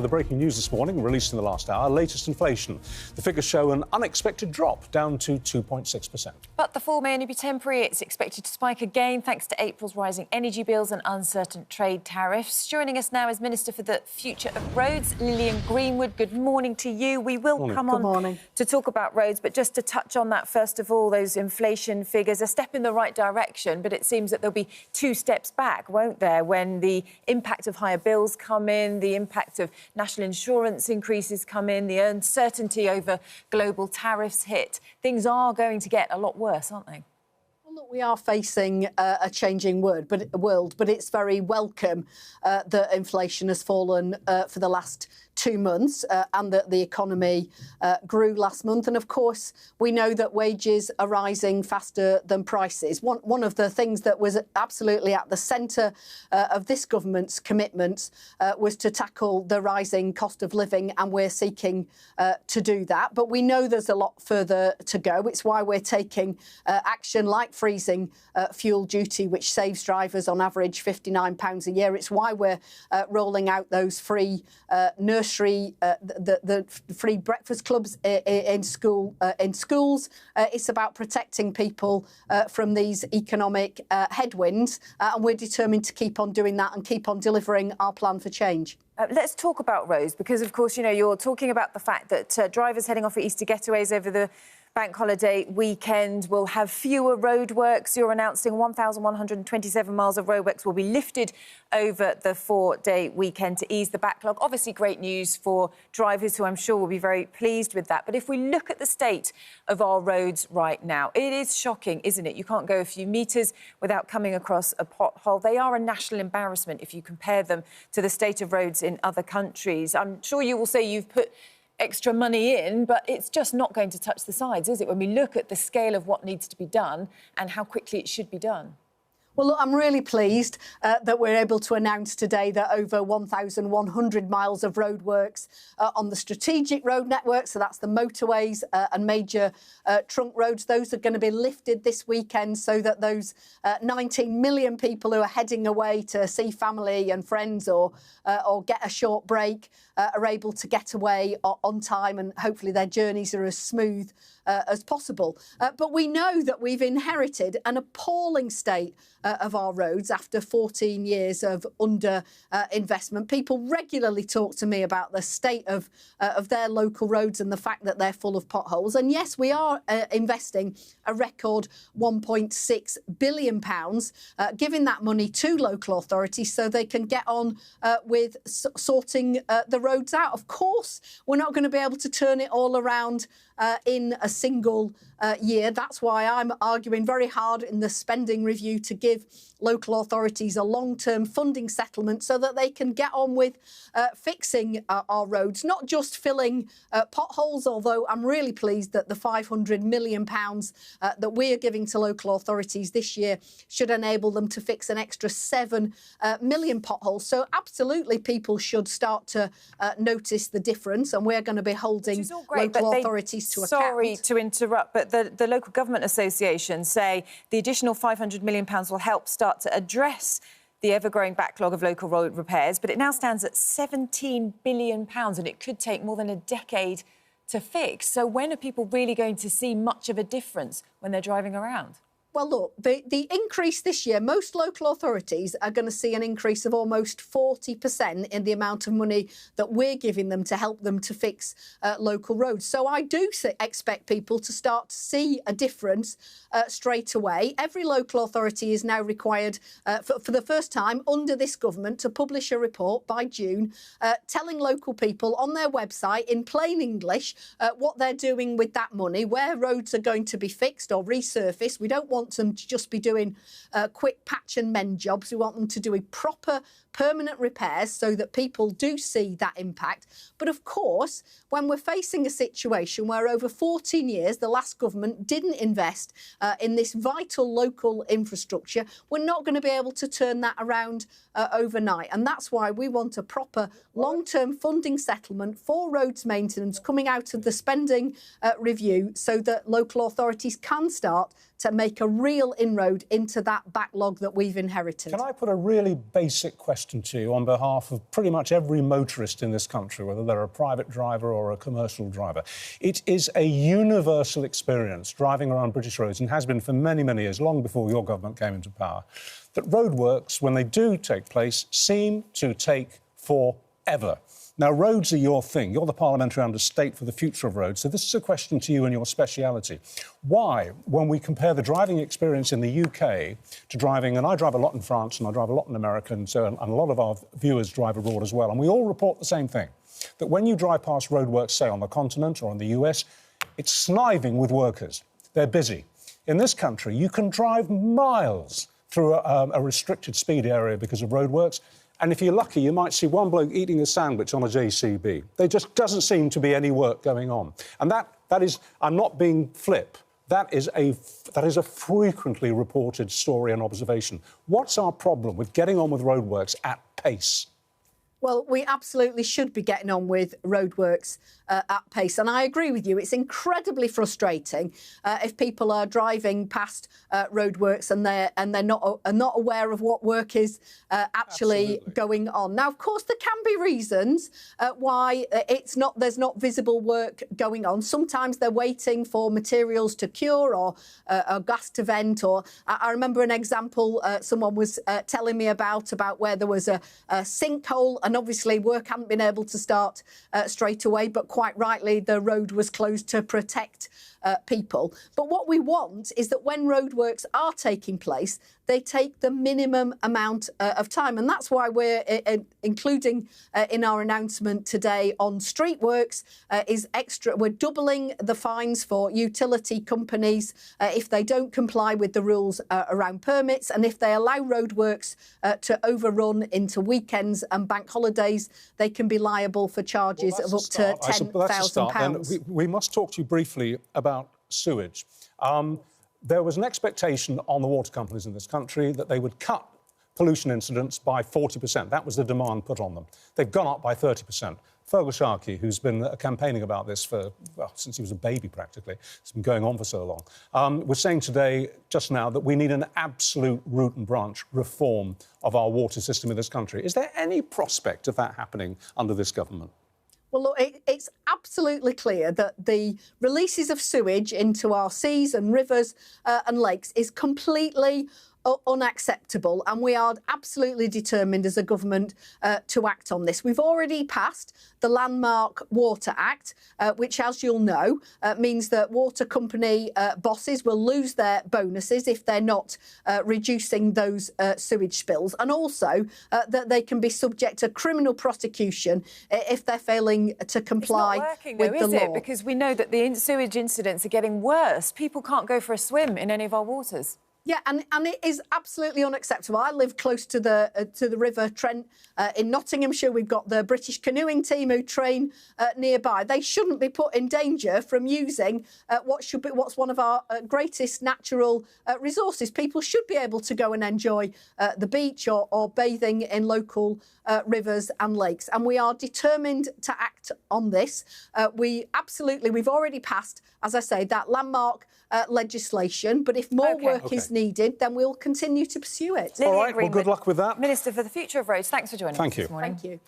The breaking news this morning, released in the last hour, latest inflation. The figures show an unexpected drop, down to 2.6%. But the fall may only be temporary. It's expected to spike again thanks to April's rising energy bills and uncertain trade tariffs. Joining us now is Minister for the Future of Roads, Lilian Greenwood. Good morning to you. We will come on to talk about roads, but just to touch on that, first of all, those inflation figures, a step in the right direction, but it seems that there'll be two steps back, won't there, when the impact of higher bills come in, the impact of national insurance increases come in, the uncertainty over global tariffs hit. Things are going to get a lot worse, aren't they? Well, look, we are facing a changing world, but it's very welcome that inflation has fallen for the last 2 months and that the economy grew last month. And of course, we know that wages are rising faster than prices. One of the things that was absolutely at the centre of this government's commitments was to tackle the rising cost of living, and we're seeking to do that. But we know there's a lot further to go. It's why we're taking action like freezing fuel duty, which saves drivers on average £59 a year. It's why we're rolling out those free nursery the free breakfast clubs in schools. It's about protecting people from these economic headwinds, and we're determined to keep on doing that and keep on delivering our plan for change. Let's talk about roads, because, of course, you know, you're talking about the fact that drivers heading off for Easter getaways over the bank holiday weekend will have fewer roadworks. You're announcing 1,127 miles of roadworks will be lifted over the 4-day weekend to ease the backlog. Obviously, great news for drivers who I'm sure will be very pleased with that. But if we look at the state of our roads right now, it is shocking, isn't it? You can't go a few metres without coming across a pothole. They are a national embarrassment if you compare them to the state of roads in other countries. I'm sure you will say you've put extra money in, but it's just not going to touch the sides, is it, when we look at the scale of what needs to be done and how quickly it should be done? Well, look, I'm really pleased that we're able to announce today that over 1,100 miles of roadworks on the strategic road network, so that's the motorways and major trunk roads, those are going to be lifted this weekend so that those 19 million people who are heading away to see family and friends or get a short break are able to get away on time, and hopefully their journeys are as smooth as possible. But we know that we've inherited an appalling state of our roads after 14 years of under-investment. People regularly talk to me about the state of their local roads and the fact that they're full of potholes. And yes, we are investing a record £1.6 billion, giving that money to local authorities so they can get on with sorting the roads out. Of course, we're not going to be able to turn it all around in a single year. That's why I'm arguing very hard in the spending review to give local authorities a long-term funding settlement so that they can get on with fixing our roads, not just filling potholes, although I'm really pleased that the £500 million that we are giving to local authorities this year should enable them to fix an extra 7 million potholes. So absolutely people should start to notice the difference, and we're going to be holding local authorities to account. Sorry to interrupt, but the Local Government Association say the additional £500 million will help start to address the ever-growing backlog of local road repairs, but it now stands at £17 billion, and it could take more than a decade to fix. So when are people really going to see much of a difference when they're driving around? Well, look, the increase this year, most local authorities are going to see an increase of almost 40% in the amount of money that we're giving them to help them to fix local roads. So I do expect people to start to see a difference straight away. Every local authority is now required, for the first time under this government, to publish a report by June telling local people on their website in plain English what they're doing with that money, where roads are going to be fixed or resurfaced. We don't want them to just be doing quick patch and mend jobs. We want them to do a proper permanent repairs so that people do see that impact. But of course, when we're facing a situation where over 14 years the last government didn't invest in this vital local infrastructure, we're not going to be able to turn that around overnight. And that's why we want a proper long-term funding settlement for roads maintenance coming out of the spending review so that local authorities can start to make a real inroad into that backlog that we've inherited. Can I put a really basic question to you on behalf of pretty much every motorist in this country, whether they're a private driver or a commercial driver? It is a universal experience driving around British roads, and has been for many, many years, long before your government came into power, that roadworks, when they do take place, seem to take forever. Now, roads are your thing. You're the parliamentary understate for the future of roads. So this is a question to you and your speciality. Why, when we compare the driving experience in the UK to driving, and I drive a lot in France and I drive a lot in America, and a lot of our viewers drive abroad as well, and we all report the same thing, that when you drive past roadworks, say, on the continent or in the US, it's sniving with workers. They're busy. In this country, you can drive miles through a restricted speed area because of roadworks. And if you're lucky, you might see one bloke eating a sandwich on a JCB. There just doesn't seem to be any work going on. And that is, I'm not being flip, that is a frequently reported story and observation. What's our problem with getting on with roadworks at pace? Well, we absolutely should be getting on with roadworks at pace. And I agree with you. It's incredibly frustrating if people are driving past roadworks and they're not aware of what work is actually going on. Now, of course, there can be reasons why there's not visible work going on. Sometimes they're waiting for materials to cure or a gas to vent. Or I remember an example someone was telling me about where there was a sinkhole. And obviously work hadn't been able to start straight away, but quite rightly the road was closed to protect people. But what we want is that when roadworks are taking place, they take the minimum amount of time. And that's why we're including in our announcement today on street works is extra. We're doubling the fines for utility companies if they don't comply with the rules around permits, and if they allow roadworks to overrun into weekends and bank holidays, they can be liable for charges of up to £10,000. We must talk to you briefly about sewage. There was an expectation on the water companies in this country that they would cut pollution incidents by 40%. That was the demand put on them. They've gone up by 30%. Fergal Sharkey, who's been campaigning about this since he was a baby, practically, it's been going on for so long, was saying today, just now, that we need an absolute root and branch reform of our water system in this country. Is there any prospect of that happening under this government? Well, look, it's absolutely clear that the releases of sewage into our seas and rivers and lakes is completely unacceptable, and we are absolutely determined as a government to act on this. We've already passed the landmark Water Act, which, as you'll know, means that water company bosses will lose their bonuses if they're not reducing those sewage spills, and also that they can be subject to criminal prosecution if they're failing to comply it's not working, with though, the is law. It? Because we know that the sewage incidents are getting worse. People can't go for a swim in any of our waters. Yeah, and it is absolutely unacceptable. I live close to the River Trent in Nottinghamshire. We've got the British canoeing team who train nearby. They shouldn't be put in danger from using what's one of our greatest natural resources. People should be able to go and enjoy the beach or bathing in local rivers and lakes. And we are determined to act on this. We've already passed, as I say, that landmark legislation. But if more work is needed, then we'll continue to pursue it. All right, well, good luck with that. Minister for the Future of Roads, thanks for joining us this morning. Thank you.